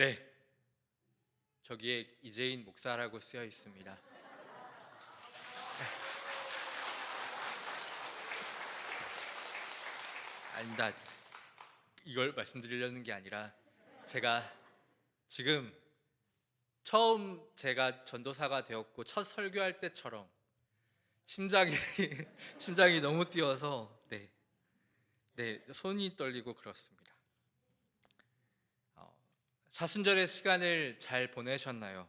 네, 저기에 이재인 목사라고 쓰여 있습니다. 아닙니다. 이걸 말씀드리려는 게 아니라 제가 지금 처음 제가 전도사가 되었고 첫 설교할 때처럼 심장이 심장이 너무 뛰어서 손이 떨리고 그렇습니다. 사순절의 시간을 잘 보내셨나요?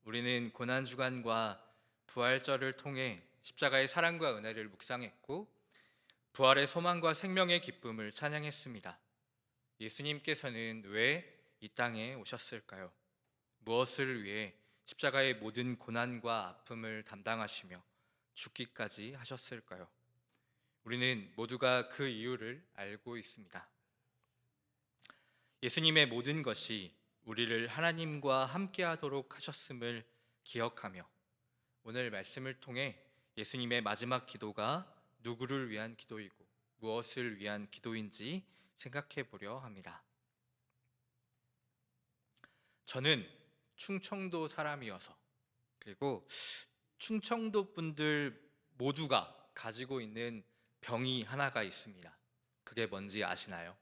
우리는 고난 주간과 부활절을 통해 십자가의 사랑과 은혜를 묵상했고 부활의 소망과 생명의 기쁨을 찬양했습니다. 예수님께서는 왜 이 땅에 오셨을까요? 무엇을 위해 십자가의 모든 고난과 아픔을 담당하시며 죽기까지 하셨을까요? 우리는 모두가 그 이유를 알고 있습니다. 예수님의 모든 것이 우리를 하나님과 함께하도록 하셨음을 기억하며 오늘 말씀을 통해 예수님의 마지막 기도가 누구를 위한 기도이고 무엇을 위한 기도인지 생각해 보려 합니다. 저는 충청도 사람이어서 그리고 충청도 분들 모두가 가지고 있는 병이 하나가 있습니다. 그게 뭔지 아시나요?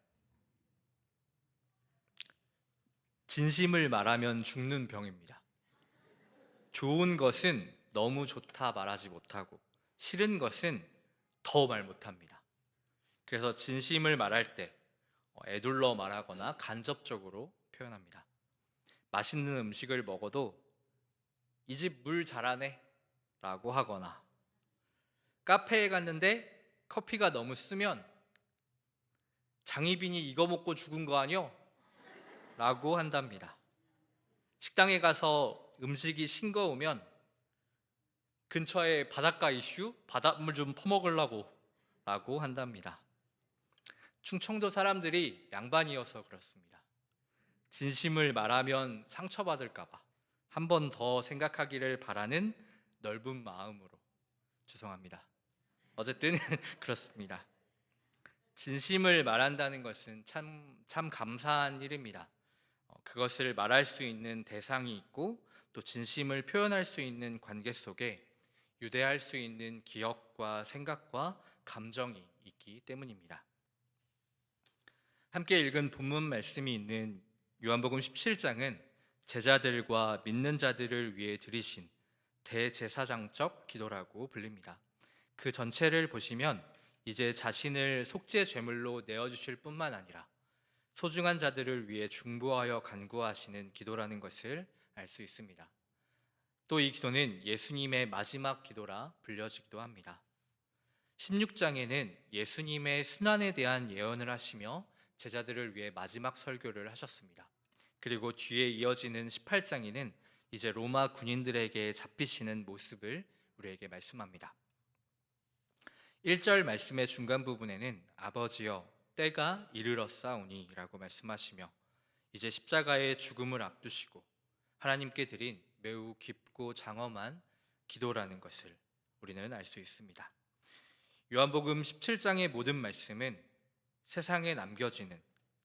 진심을 말하면 죽는 병입니다. 좋은 것은 너무 좋다 말하지 못하고 싫은 것은 더 말 못합니다. 그래서 진심을 말할 때 에둘러 말하거나 간접적으로 표현합니다. 맛있는 음식을 먹어도 이 집 물 잘하네 라고 하거나 카페에 갔는데 커피가 너무 쓰면 장희빈이 이거 먹고 죽은 거 아니요? 라고 한답니다. 식당에 가서 음식이 싱거우면 근처에 바닷가 이슈? 바닷물 좀 퍼먹으려고 라고 한답니다. 충청도 사람들이 양반이어서 그렇습니다. 진심을 말하면 상처받을까봐 한 번 더 생각하기를 바라는 넓은 마음으로 죄송합니다. 어쨌든 그렇습니다. 진심을 말한다는 것은 참 감사한 일입니다. 그것을 말할 수 있는 대상이 있고 또 진심을 표현할 수 있는 관계 속에 유대할 수 있는 기억과 생각과 감정이 있기 때문입니다. 함께 읽은 본문 말씀이 있는 요한복음 17장은 제자들과 믿는 자들을 위해 드리신 대제사장적 기도라고 불립니다. 그 전체를 보시면 이제 자신을 속죄 제물로 내어주실 뿐만 아니라 소중한 자들을 위해 중보하여 간구하시는 기도라는 것을 알 수 있습니다. 또 이 기도는 예수님의 마지막 기도라 불려지기도 합니다. 16장에는 예수님의 순환에 대한 예언을 하시며 제자들을 위해 마지막 설교를 하셨습니다. 그리고 뒤에 이어지는 18장에는 이제 로마 군인들에게 잡히시는 모습을 우리에게 말씀합니다. 1절 말씀의 중간 부분에는 아버지여 때가 이르렀사오니 라고 말씀하시며 이제 십자가의 죽음을 앞두시고 하나님께 드린 매우 깊고 장엄한 기도라는 것을 우리는 알 수 있습니다. 요한복음 17장의 모든 말씀은 세상에 남겨지는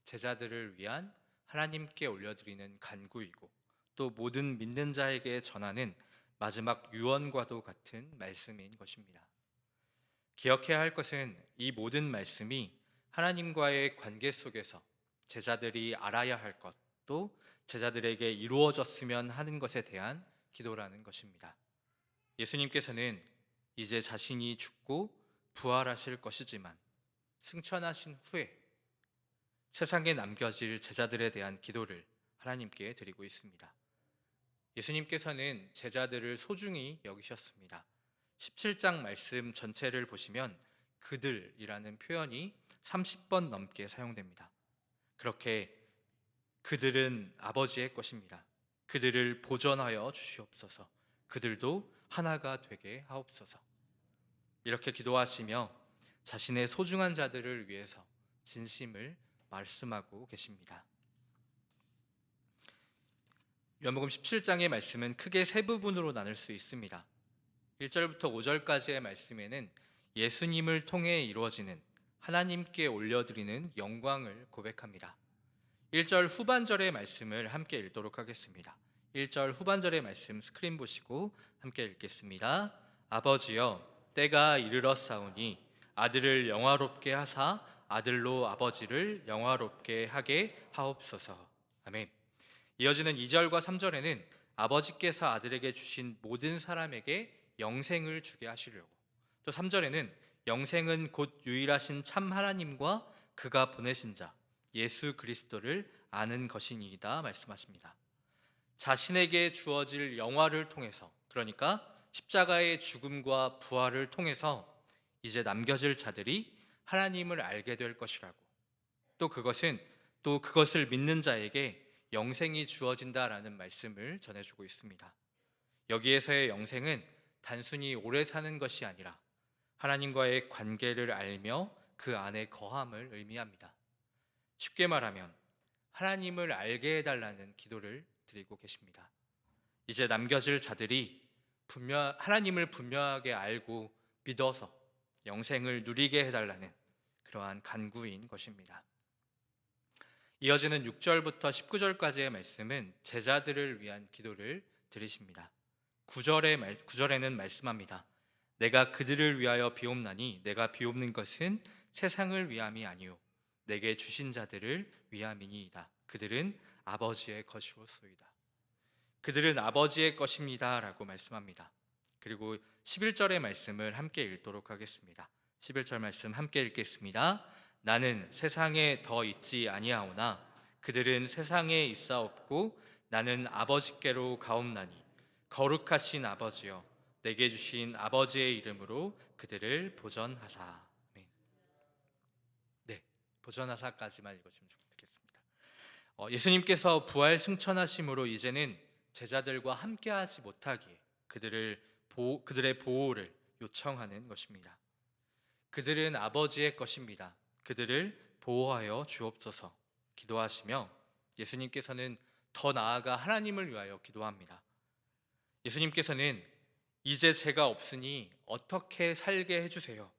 제자들을 위한 하나님께 올려드리는 간구이고 또 모든 믿는 자에게 전하는 마지막 유언과도 같은 말씀인 것입니다. 기억해야 할 것은 이 모든 말씀이 하나님과의 관계 속에서 제자들이 알아야 할 것, 또 제자들에게 이루어졌으면 하는 것에 대한 기도라는 것입니다. 예수님께서는 이제 자신이 죽고 부활하실 것이지만 승천하신 후에 세상에 남겨질 제자들에 대한 기도를 하나님께 드리고 있습니다. 예수님께서는 제자들을 소중히 여기셨습니다. 17장 말씀 전체를 보시면 그들이라는 표현이 30번 넘게 사용됩니다. 그렇게 그들은 아버지의 것입니다. 그들을 보전하여 주시옵소서. 그들도 하나가 되게 하옵소서. 이렇게 기도하시며 자신의 소중한 자들을 위해서 진심을 말씀하고 계십니다. 요한복음 17장의 말씀은 크게 세 부분으로 나눌 수 있습니다. 1절부터 5절까지의 말씀에는 예수님을 통해 이루어지는 하나님께 올려드리는 영광을 고백합니다. 1절 후반절의 말씀을 함께 읽도록 하겠습니다. 1절 후반절의 말씀 스크린 보시고 함께 읽겠습니다. 아버지여, 때가 이르렀사오니 아들을 영화롭게 하사 아들로 아버지를 영화롭게 하게 하옵소서. 아멘. 이어지는 2절과 3절에는 아버지께서 아들에게 주신 모든 사람에게 영생을 주게 하시려고, 또 3절에는 영생은 곧 유일하신 참 하나님과 그가 보내신 자 예수 그리스도를 아는 것이니이다 말씀하십니다. 자신에게 주어질 영화를 통해서, 그러니까 십자가의 죽음과 부활을 통해서 이제 남겨질 자들이 하나님을 알게 될 것이라고, 또 그것을 믿는 자에게 영생이 주어진다라는 말씀을 전해주고 있습니다. 여기에서의 영생은 단순히 오래 사는 것이 아니라 하나님과의 관계를 알며 그 안에 거함을 의미합니다. 쉽게 말하면 하나님을 알게 해달라는 기도를 드리고 계십니다. 이제 남겨질 자들이 하나님을 분명하게 알고 믿어서 영생을 누리게 해달라는 그러한 간구인 것입니다. 이어지는 6절부터 19절까지의 말씀은 제자들을 위한 기도를 드리십니다. 9절에는 말씀합니다. 내가 그들을 위하여 비옵나니 내가 비옵는 것은 세상을 위함이 아니요 내게 주신 자들을 위함이니이다. 그들은 아버지의 것이로소이다. 그들은 아버지의 것입니다 라고 말씀합니다. 그리고 11절의 말씀을 함께 읽도록 하겠습니다. 11절 말씀 함께 읽겠습니다. 나는 세상에 더 있지 아니하오나 그들은 세상에 있사옵고 나는 아버지께로 가옵나니 거룩하신 아버지여 내게 주신 아버지의 이름으로 그들을 보전하사. 네, 보전하사까지만 읽어주면 좋겠습니다. 예수님께서 부활 승천하심으로 이제는 제자들과 함께하지 못하기에 그들의 보호를 요청하는 것입니다. 그들은 아버지의 것입니다. 그들을 보호하여 주옵소서 기도하시며 예수님께서는 더 나아가 하나님을 위하여 기도합니다. 예수님께서는 이제 제가 없으니 어떻게 살게 해주세요.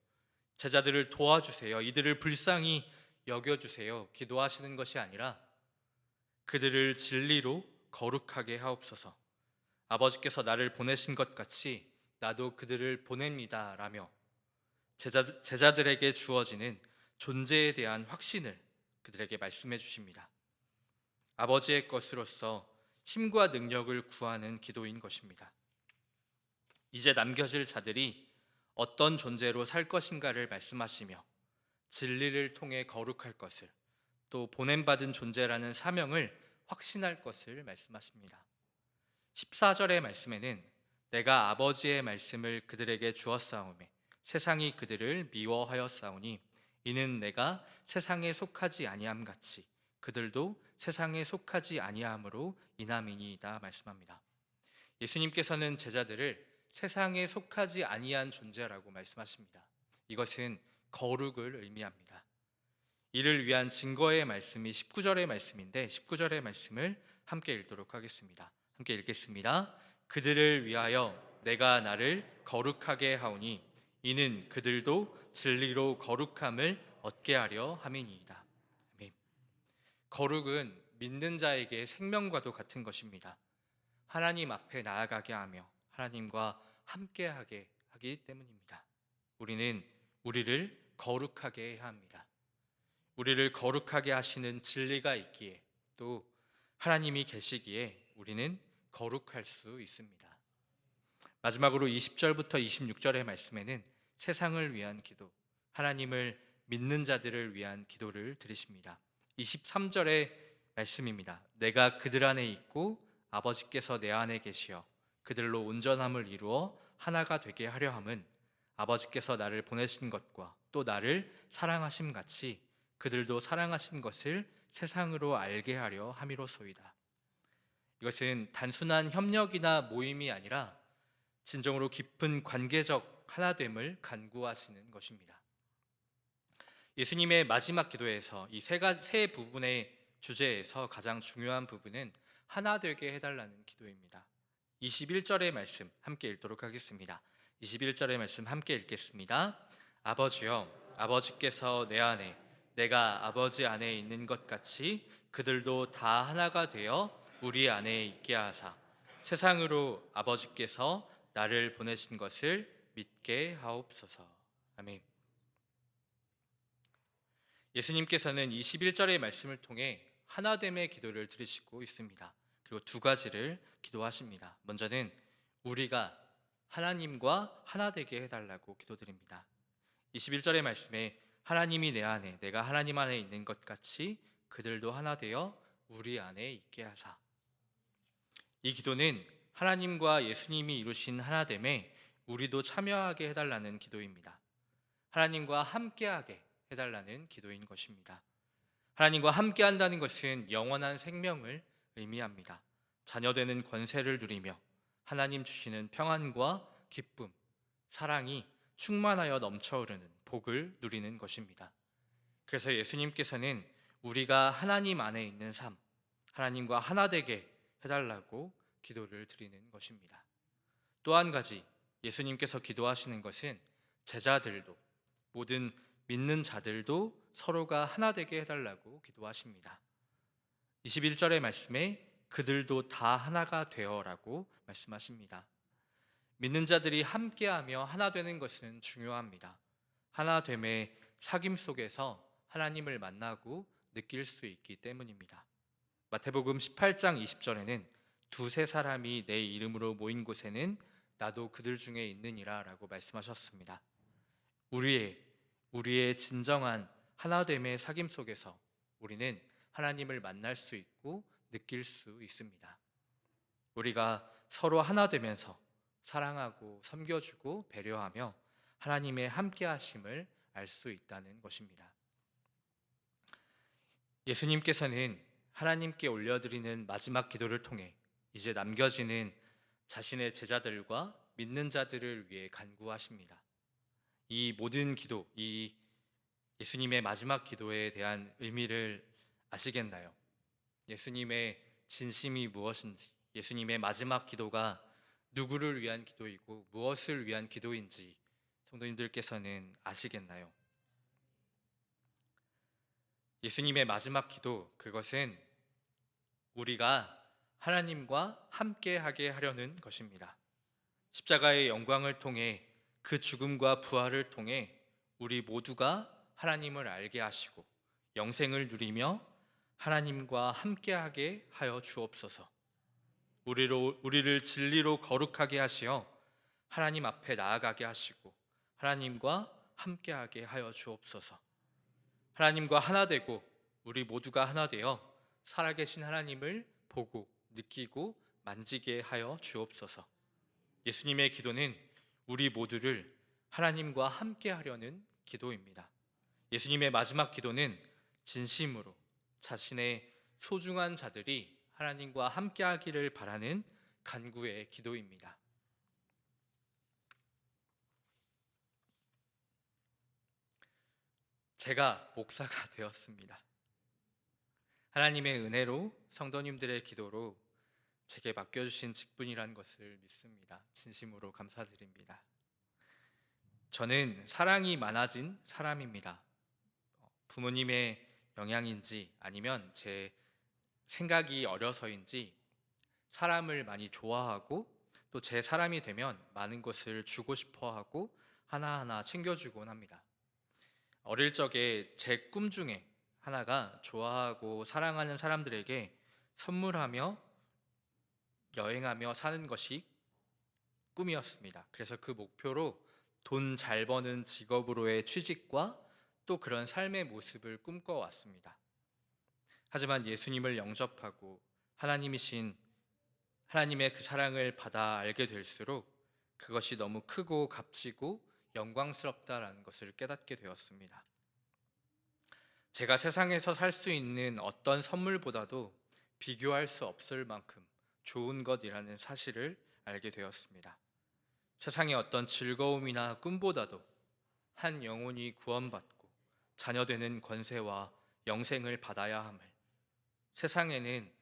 제자들을 도와주세요. 이들을 불쌍히 여겨주세요. 기도하시는 것이 아니라 그들을 진리로 거룩하게 하옵소서. 아버지께서 나를 보내신 것 같이 나도 그들을 보냅니다 라며 제자들에게 주어지는 존재에 대한 확신을 그들에게 말씀해 주십니다. 아버지의 것으로서 힘과 능력을 구하는 기도인 것입니다. 이제 남겨질 자들이 어떤 존재로 살 것인가를 말씀하시며 진리를 통해 거룩할 것을, 또 보냄받은 존재라는 사명을 확신할 것을 말씀하십니다. 14절의 말씀에는 내가 아버지의 말씀을 그들에게 주었사오매 세상이 그들을 미워하였사오니 이는 내가 세상에 속하지 아니함 같이 그들도 세상에 속하지 아니함으로 인함이니이다 말씀합니다. 예수님께서는 제자들을 세상에 속하지 아니한 존재라고 말씀하십니다. 이것은 거룩을 의미합니다. 이를 위한 증거의 말씀이 19절의 말씀인데 19절의 말씀을 함께 읽도록 하겠습니다. 함께 읽겠습니다. 그들을 위하여 내가 나를 거룩하게 하오니 이는 그들도 진리로 거룩함을 얻게 하려 함이니이다. 아멘. 거룩은 믿는 자에게 생명과도 같은 것입니다. 하나님 앞에 나아가게 하며 하나님과 함께하게 하기 때문입니다. 우리는 우리를 거룩하게 해야 합니다. 우리를 거룩하게 하시는 진리가 있기에, 또 하나님이 계시기에 우리는 거룩할 수 있습니다. 마지막으로 20절부터 26절의 말씀에는 세상을 위한 기도, 하나님을 믿는 자들을 위한 기도를 드리십니다. 23절의 말씀입니다. 내가 그들 안에 있고 아버지께서 내 안에 계시어 그들로 온전함을 이루어 하나가 되게 하려 함은 아버지께서 나를 보내신 것과 또 나를 사랑하심 같이 그들도 사랑하신 것을 세상으로 알게 하려 함이로소이다. 이것은 단순한 협력이나 모임이 아니라 진정으로 깊은 관계적 하나됨을 간구하시는 것입니다. 예수님의 마지막 기도에서 이 세 부분의 주제에서 가장 중요한 부분은 하나 되게 해달라는 기도입니다. 21절의 말씀 함께 읽도록 하겠습니다. 21절의 말씀 함께 읽겠습니다. 아버지여, 아버지께서 내 안에 내가 아버지 안에 있는 것 같이 그들도 다 하나가 되어 우리 안에 있게 하사 세상으로 아버지께서 나를 보내신 것을 믿게 하옵소서. 아멘. 예수님께서는 21절의 말씀을 통해 하나됨의 기도를 드리시고 있습니다. 그리고 두 가지를 기도하십니다. 먼저는 우리가 하나님과 하나 되게 해달라고 기도드립니다. 21절의 말씀에 하나님이 내 안에 내가 하나님 안에 있는 것 같이 그들도 하나 되어 우리 안에 있게 하사. 이 기도는 하나님과 예수님이 이루신 하나됨에 우리도 참여하게 해달라는 기도입니다. 하나님과 함께하게 해달라는 기도인 것입니다. 하나님과 함께한다는 것은 영원한 생명을 의미합니다. 자녀되는 권세를 누리며 하나님 주시는 평안과 기쁨, 사랑이 충만하여 넘쳐흐르는 복을 누리는 것입니다. 그래서 예수님께서는 우리가 하나님 안에 있는 삶, 하나님과 하나 되게 해달라고 기도를 드리는 것입니다. 또 한 가지 예수님께서 기도하시는 것은 제자들도, 모든 믿는 자들도 서로가 하나 되게 해달라고 기도하십니다. 21절의 말씀에 그들도 다 하나가 되어라고 말씀하십니다. 믿는 자들이 함께하며 하나 되는 것은 중요합니다. 하나됨의 사귐 속에서 하나님을 만나고 느낄 수 있기 때문입니다. 마태복음 18장 20절에는 두세 사람이 내 이름으로 모인 곳에는 나도 그들 중에 있느니라 라고 말씀하셨습니다. 우리의 진정한 하나됨의 사귐 속에서 우리는 하나님을 만날 수 있고 느낄 수 있습니다. 우리가 서로 하나 되면서 사랑하고 섬겨주고 배려하며 하나님의 함께 하심을 알 수 있다는 것입니다. 예수님께서는 하나님께 올려드리는 마지막 기도를 통해 이제 남겨지는 자신의 제자들과 믿는 자들을 위해 간구하십니다. 이 모든 기도, 이 예수님의 마지막 기도에 대한 의미를 아시겠나요? 예수님의 진심이 무엇인지, 예수님의 마지막 기도가 누구를 위한 기도이고 무엇을 위한 기도인지 성도님들께서는 아시겠나요? 예수님의 마지막 기도, 그것은 우리가 하나님과 함께하게 하려는 것입니다. 십자가의 영광을 통해 그 죽음과 부활을 통해 우리 모두가 하나님을 알게 하시고 영생을 누리며 하나님과 함께하게 하여 주옵소서. 우리를 진리로 거룩하게 하시어 하나님 앞에 나아가게 하시고 하나님과 함께하게 하여 주옵소서. 하나님과 하나 되고 우리 모두가 하나 되어 살아계신 하나님을 보고 느끼고 만지게 하여 주옵소서. 예수님의 기도는 우리 모두를 하나님과 함께하려는 기도입니다. 예수님의 마지막 기도는 진심으로 자신의 소중한 자들이 하나님과 함께하기를 바라는 간구의 기도입니다. 제가 목사가 되었습니다. 하나님의 은혜로 성도님들의 기도로 제게 맡겨주신 직분이라는 것을 믿습니다. 진심으로 감사드립니다. 저는 사랑이 많아진 사람입니다. 부모님의 영향인지 아니면 제 생각이 어려서인지 사람을 많이 좋아하고 또 제 사람이 되면 많은 것을 주고 싶어 하고 하나하나 챙겨주곤 합니다. 어릴 적에 제 꿈 중에 하나가 좋아하고 사랑하는 사람들에게 선물하며 여행하며 사는 것이 꿈이었습니다. 그래서 그 목표로 돈 잘 버는 직업으로의 취직과 또 그런 삶의 모습을 꿈꿔왔습니다. 하지만 예수님을 영접하고 하나님의 그 사랑을 받아 알게 될수록 그것이 너무 크고 값지고 영광스럽다라는 것을 깨닫게 되었습니다. 제가 세상에서 살 수 있는 어떤 선물보다도 비교할 수 없을 만큼 좋은 것이라는 사실을 알게 되었습니다. 세상의 어떤 즐거움이나 꿈보다도 한 영혼이 구원받고 자녀되는 권세와 영생을 받아야 함을, 세상에는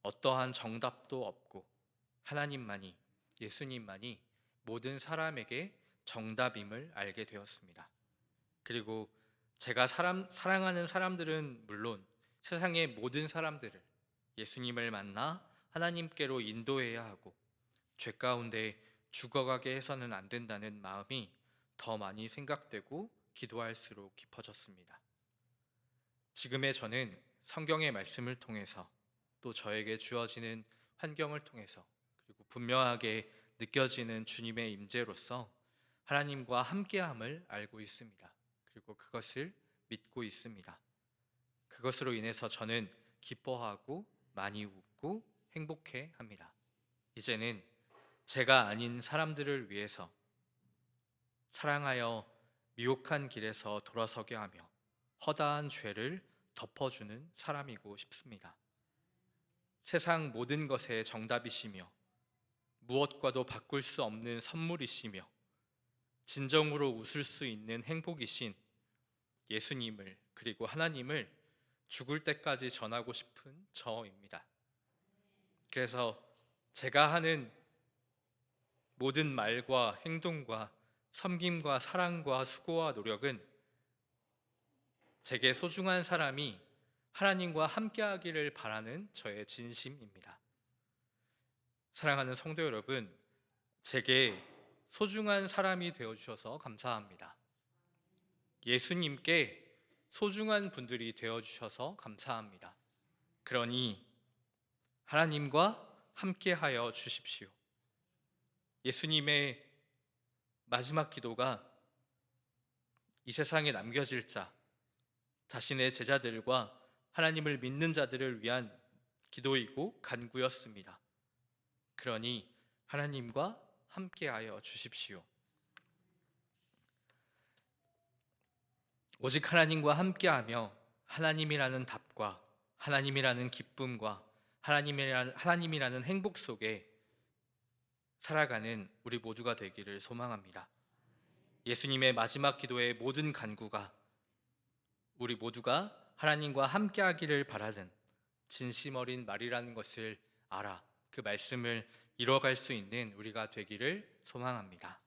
어떠한 정답도 없고 하나님만이, 예수님만이 모든 사람에게 정답임을 알게 되었습니다. 그리고 제가 사랑하는 사람들은 물론 세상의 모든 사람들을 예수님을 만나 하나님께로 인도해야 하고 죄 가운데 죽어가게 해서는 안 된다는 마음이 더 많이 생각되고 기도할수록 깊어졌습니다. 지금의 저는 성경의 말씀을 통해서 또 저에게 주어지는 환경을 통해서 그리고 분명하게 느껴지는 주님의 임재로서 하나님과 함께함을 알고 있습니다. 그리고 그것을 믿고 있습니다. 그것으로 인해서 저는 기뻐하고 많이 웃고 행복해 합니다. 이제는 제가 아닌 사람들을 위해서 사랑하여 미혹한 길에서 돌아서게 하며 허다한 죄를 덮어주는 사람이고 싶습니다. 세상 모든 것의 정답이시며 무엇과도 바꿀 수 없는 선물이시며 진정으로 웃을 수 있는 행복이신 예수님을 그리고 하나님을 죽을 때까지 전하고 싶은 저입니다. 그래서 제가 하는 모든 말과 행동과 섬김과 사랑과 수고와 노력은 제게 소중한 사람이 하나님과 함께하기를 바라는 저의 진심입니다. 사랑하는 성도 여러분, 제게 소중한 사람이 되어주셔서 감사합니다. 예수님께 소중한 분들이 되어주셔서 감사합니다. 그러니 하나님과 함께하여 주십시오. 예수님의 마지막 기도가 이 세상에 남겨질 자, 자신의 제자들과 하나님을 믿는 자들을 위한 기도이고 간구였습니다. 그러니 하나님과 함께하여 주십시오. 오직 하나님과 함께하며 하나님이라는 답과 하나님이라는 기쁨과 하나님이라는 행복 속에 살아가는 우리 모두가 되기를 소망합니다. 예수님의 마지막 기도의 모든 간구가 우리 모두가 하나님과 함께하기를 바라는 진심 어린 말이라는 것을 알아 그 말씀을 이뤄갈 수 있는 우리가 되기를 소망합니다.